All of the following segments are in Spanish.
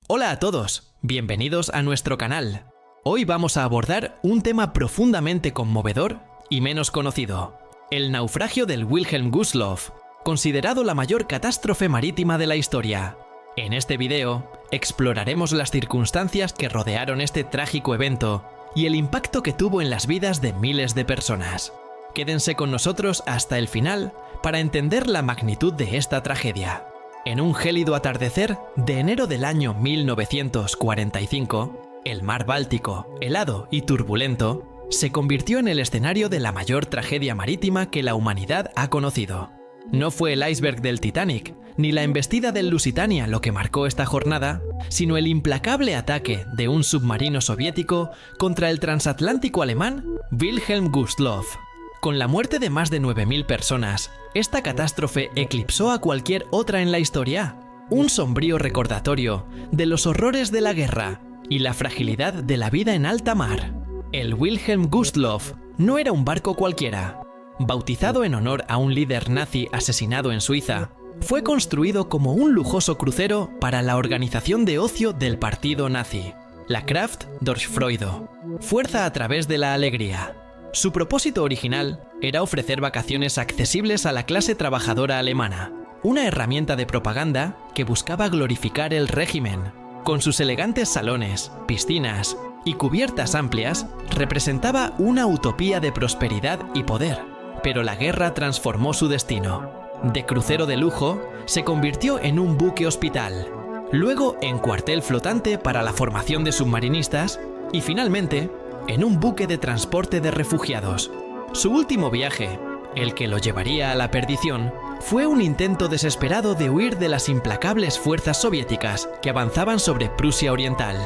Hola a todos, bienvenidos a nuestro canal. Hoy vamos a abordar un tema profundamente conmovedor y menos conocido: el naufragio del Wilhelm Gustloff, considerado la mayor catástrofe marítima de la historia. En este video, exploraremos las circunstancias que rodearon este trágico evento y el impacto que tuvo en las vidas de miles de personas. Quédense con nosotros hasta el final para entender la magnitud de esta tragedia. En un gélido atardecer de enero del año 1945, el mar Báltico, helado y turbulento, se convirtió en el escenario de la mayor tragedia marítima que la humanidad ha conocido. No fue el iceberg del Titanic, ni la embestida del Lusitania lo que marcó esta jornada, sino el implacable ataque de un submarino soviético contra el transatlántico alemán Wilhelm Gustloff. Con la muerte de más de 9.000 personas, esta catástrofe eclipsó a cualquier otra en la historia. Un sombrío recordatorio de los horrores de la guerra y la fragilidad de la vida en alta mar. El Wilhelm Gustloff no era un barco cualquiera. Bautizado en honor a un líder nazi asesinado en Suiza, fue construido como un lujoso crucero para la organización de ocio del partido nazi, la Kraft durch Freude, fuerza a través de la alegría. Su propósito original era ofrecer vacaciones accesibles a la clase trabajadora alemana, una herramienta de propaganda que buscaba glorificar el régimen. Con sus elegantes salones, piscinas y cubiertas amplias, representaba una utopía de prosperidad y poder. Pero la guerra transformó su destino. De crucero de lujo, se convirtió en un buque hospital, luego en cuartel flotante para la formación de submarinistas y finalmente en un buque de transporte de refugiados. Su último viaje, el que lo llevaría a la perdición, fue un intento desesperado de huir de las implacables fuerzas soviéticas que avanzaban sobre Prusia Oriental.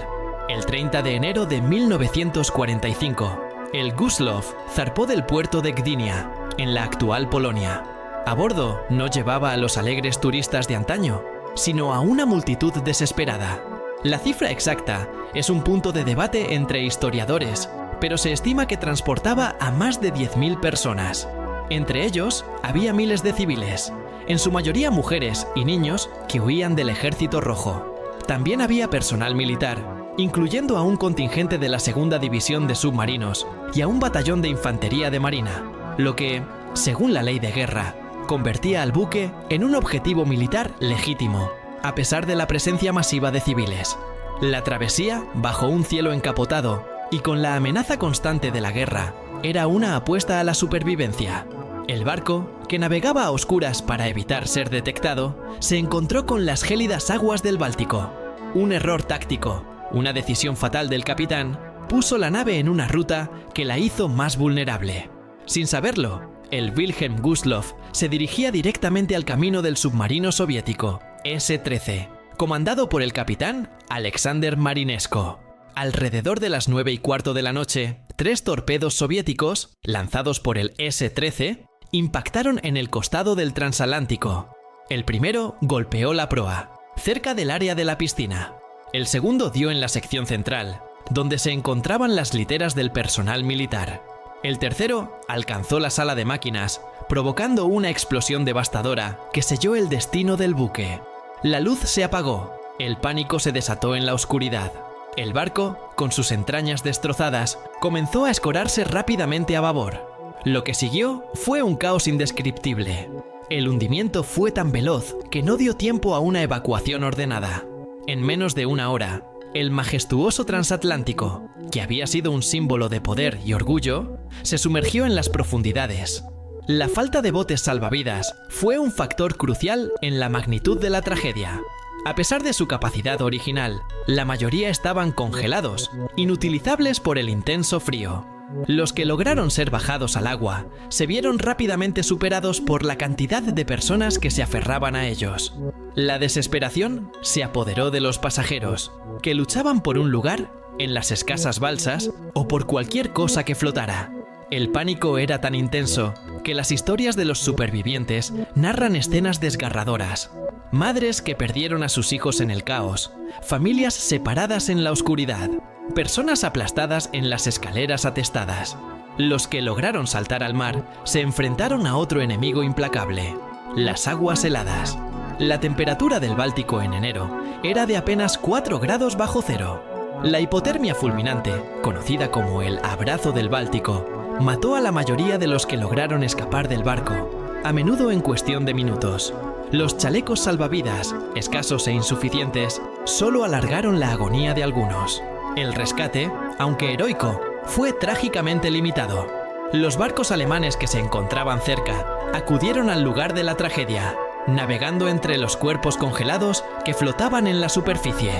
El 30 de enero de 1945, el Gustloff zarpó del puerto de Gdynia, en la actual Polonia. A bordo no llevaba a los alegres turistas de antaño, sino a una multitud desesperada. La cifra exacta es un punto de debate entre historiadores, pero se estima que transportaba a más de 10.000 personas. Entre ellos, había miles de civiles, en su mayoría mujeres y niños que huían del Ejército Rojo. También había personal militar, incluyendo a un contingente de la Segunda División de Submarinos y a un batallón de infantería de marina, lo que, según la ley de guerra, convertía al buque en un objetivo militar legítimo, a pesar de la presencia masiva de civiles. La travesía, bajo un cielo encapotado y con la amenaza constante de la guerra, era una apuesta a la supervivencia. El barco, que navegaba a oscuras para evitar ser detectado, se encontró con las gélidas aguas del Báltico. Un error táctico, una decisión fatal del capitán, puso la nave en una ruta que la hizo más vulnerable. Sin saberlo, el Wilhelm Gustloff se dirigía directamente al camino del submarino soviético S-13, comandado por el capitán Alexander Marinesko. Alrededor de las 9:15 de la noche, 3 torpedos soviéticos, lanzados por el S-13, impactaron en el costado del transatlántico. El primero golpeó la proa, cerca del área de la piscina. El segundo dio en la sección central, donde se encontraban las literas del personal militar. El tercero alcanzó la sala de máquinas, provocando una explosión devastadora que selló el destino del buque. La luz se apagó, el pánico se desató en la oscuridad. El barco, con sus entrañas destrozadas, comenzó a escorarse rápidamente a babor. Lo que siguió fue un caos indescriptible. El hundimiento fue tan veloz que no dio tiempo a una evacuación ordenada. En menos de una hora, el majestuoso transatlántico, que había sido un símbolo de poder y orgullo, se sumergió en las profundidades. La falta de botes salvavidas fue un factor crucial en la magnitud de la tragedia. A pesar de su capacidad original, la mayoría estaban congelados, inutilizables por el intenso frío. Los que lograron ser bajados al agua se vieron rápidamente superados por la cantidad de personas que se aferraban a ellos. La desesperación se apoderó de los pasajeros, que luchaban por un lugar en las escasas balsas o por cualquier cosa que flotara. El pánico era tan intenso que las historias de los supervivientes narran escenas desgarradoras. Madres que perdieron a sus hijos en el caos, familias separadas en la oscuridad, personas aplastadas en las escaleras atestadas. Los que lograron saltar al mar se enfrentaron a otro enemigo implacable: las aguas heladas. La temperatura del Báltico en enero era de apenas 4 grados bajo cero. La hipotermia fulminante, conocida como el abrazo del Báltico, mató a la mayoría de los que lograron escapar del barco, a menudo en cuestión de minutos. Los chalecos salvavidas, escasos e insuficientes, solo alargaron la agonía de algunos. El rescate, aunque heroico, fue trágicamente limitado. Los barcos alemanes que se encontraban cerca acudieron al lugar de la tragedia, navegando entre los cuerpos congelados que flotaban en la superficie.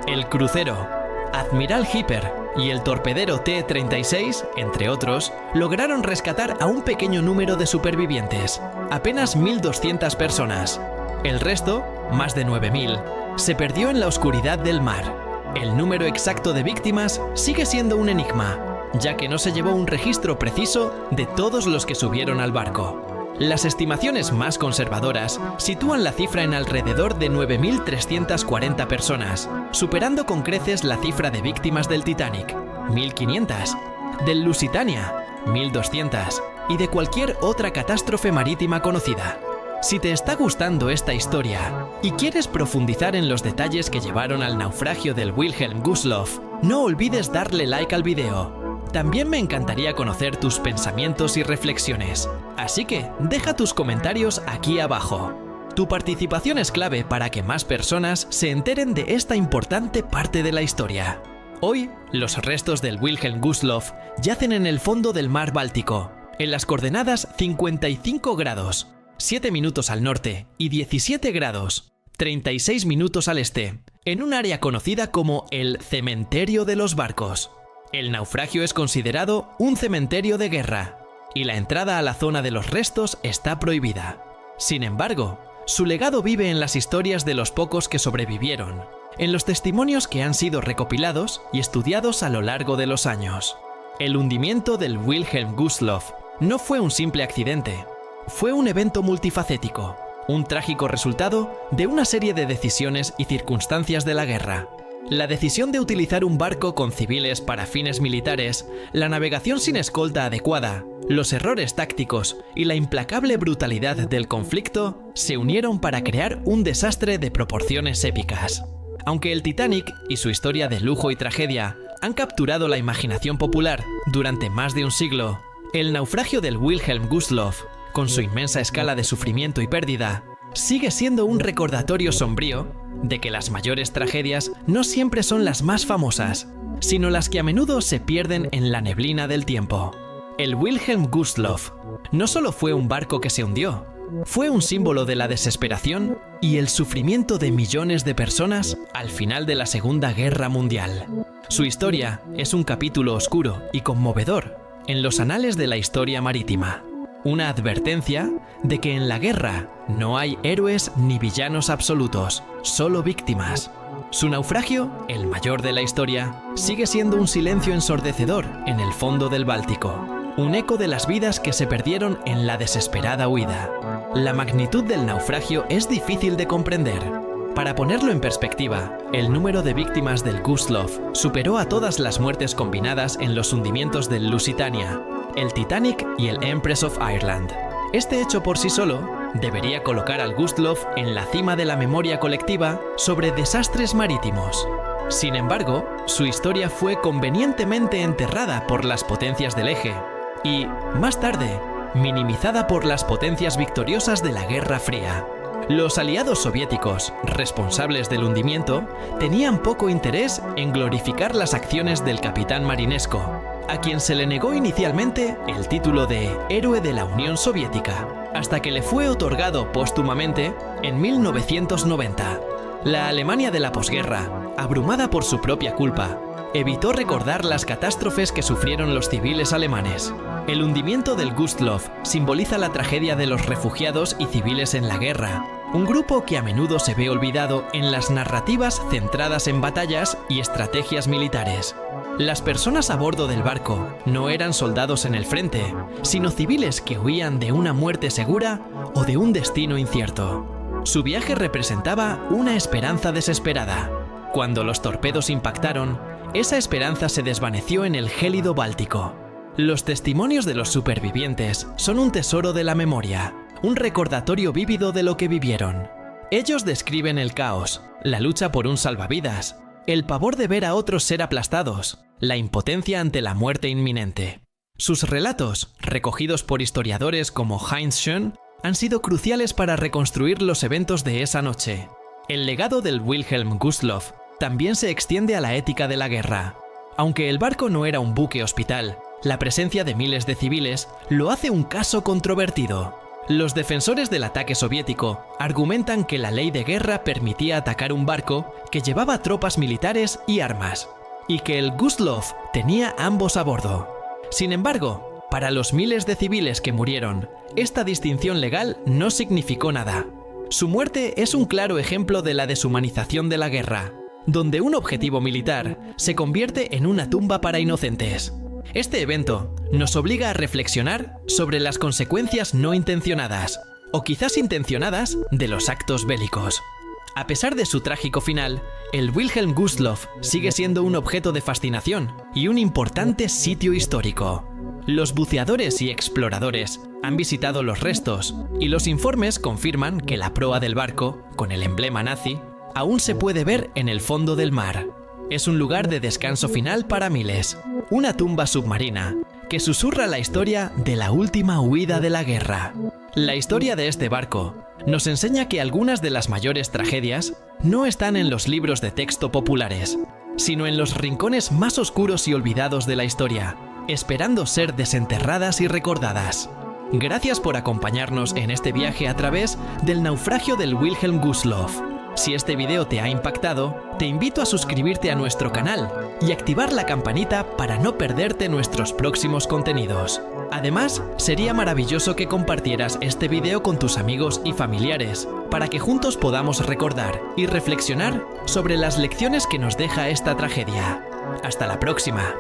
El crucero Admiral Hipper y el torpedero T-36, entre otros, lograron rescatar a un pequeño número de supervivientes, apenas 1.200 personas. El resto, más de 9.000, se perdió en la oscuridad del mar. El número exacto de víctimas sigue siendo un enigma, ya que no se llevó un registro preciso de todos los que subieron al barco. Las estimaciones más conservadoras sitúan la cifra en alrededor de 9.340 personas, superando con creces la cifra de víctimas del Titanic, 1.500, del Lusitania, 1.200, y de cualquier otra catástrofe marítima conocida. Si te está gustando esta historia y quieres profundizar en los detalles que llevaron al naufragio del Wilhelm Gustloff, no olvides darle like al video. También me encantaría conocer tus pensamientos y reflexiones, así que deja tus comentarios aquí abajo. Tu participación es clave para que más personas se enteren de esta importante parte de la historia. Hoy, los restos del Wilhelm Gustloff yacen en el fondo del mar Báltico, en las coordenadas 55 grados, 7 minutos al norte y 17 grados, 36 minutos al este, en un área conocida como el Cementerio de los Barcos. El naufragio es considerado un cementerio de guerra, y la entrada a la zona de los restos está prohibida. Sin embargo, su legado vive en las historias de los pocos que sobrevivieron, en los testimonios que han sido recopilados y estudiados a lo largo de los años. El hundimiento del Wilhelm Gustloff no fue un simple accidente, fue un evento multifacético, un trágico resultado de una serie de decisiones y circunstancias de la guerra. La decisión de utilizar un barco con civiles para fines militares, la navegación sin escolta adecuada, los errores tácticos y la implacable brutalidad del conflicto se unieron para crear un desastre de proporciones épicas. Aunque el Titanic y su historia de lujo y tragedia han capturado la imaginación popular durante más de un siglo, el naufragio del Wilhelm Gustloff, con su inmensa escala de sufrimiento y pérdida, sigue siendo un recordatorio sombrío de que las mayores tragedias no siempre son las más famosas, sino las que a menudo se pierden en la neblina del tiempo. El Wilhelm Gustloff no solo fue un barco que se hundió, fue un símbolo de la desesperación y el sufrimiento de millones de personas al final de la Segunda Guerra Mundial. Su historia es un capítulo oscuro y conmovedor en los anales de la historia marítima. Una advertencia de que en la guerra no hay héroes ni villanos absolutos, solo víctimas. Su naufragio, el mayor de la historia, sigue siendo un silencio ensordecedor en el fondo del Báltico, un eco de las vidas que se perdieron en la desesperada huida. La magnitud del naufragio es difícil de comprender. Para ponerlo en perspectiva, el número de víctimas del Gustloff superó a todas las muertes combinadas en los hundimientos del Lusitania, el Titanic y el Empress of Ireland. Este hecho por sí solo debería colocar al Gustloff en la cima de la memoria colectiva sobre desastres marítimos. Sin embargo, su historia fue convenientemente enterrada por las potencias del eje y, más tarde, minimizada por las potencias victoriosas de la Guerra Fría. Los aliados soviéticos, responsables del hundimiento, tenían poco interés en glorificar las acciones del capitán marinesco, a quien se le negó inicialmente el título de Héroe de la Unión Soviética, hasta que le fue otorgado póstumamente en 1990. La Alemania de la posguerra, abrumada por su propia culpa, evitó recordar las catástrofes que sufrieron los civiles alemanes. El hundimiento del Gustloff simboliza la tragedia de los refugiados y civiles en la guerra, un grupo que a menudo se ve olvidado en las narrativas centradas en batallas y estrategias militares. Las personas a bordo del barco no eran soldados en el frente, sino civiles que huían de una muerte segura o de un destino incierto. Su viaje representaba una esperanza desesperada. Cuando los torpedos impactaron, esa esperanza se desvaneció en el gélido Báltico. Los testimonios de los supervivientes son un tesoro de la memoria, un recordatorio vívido de lo que vivieron. Ellos describen el caos, la lucha por un salvavidas, el pavor de ver a otros ser aplastados, la impotencia ante la muerte inminente. Sus relatos, recogidos por historiadores como Heinz Schön, han sido cruciales para reconstruir los eventos de esa noche. El legado del Wilhelm Gustloff también se extiende a la ética de la guerra. Aunque el barco no era un buque hospital, la presencia de miles de civiles lo hace un caso controvertido. Los defensores del ataque soviético argumentan que la ley de guerra permitía atacar un barco que llevaba tropas militares y armas, y que el Gustloff tenía ambos a bordo. Sin embargo, para los miles de civiles que murieron, esta distinción legal no significó nada. Su muerte es un claro ejemplo de la deshumanización de la guerra, donde un objetivo militar se convierte en una tumba para inocentes. Este evento nos obliga a reflexionar sobre las consecuencias no intencionadas, o quizás intencionadas, de los actos bélicos. A pesar de su trágico final, el Wilhelm Gustloff sigue siendo un objeto de fascinación y un importante sitio histórico. Los buceadores y exploradores han visitado los restos, y los informes confirman que la proa del barco, con el emblema nazi, aún se puede ver en el fondo del mar. Es un lugar de descanso final para miles, una tumba submarina que susurra la historia de la última huida de la guerra. La historia de este barco nos enseña que algunas de las mayores tragedias no están en los libros de texto populares, sino en los rincones más oscuros y olvidados de la historia, esperando ser desenterradas y recordadas. Gracias por acompañarnos en este viaje a través del naufragio del Wilhelm Gustloff. Si este video te ha impactado, te invito a suscribirte a nuestro canal y activar la campanita para no perderte nuestros próximos contenidos. Además, sería maravilloso que compartieras este video con tus amigos y familiares, para que juntos podamos recordar y reflexionar sobre las lecciones que nos deja esta tragedia. ¡Hasta la próxima!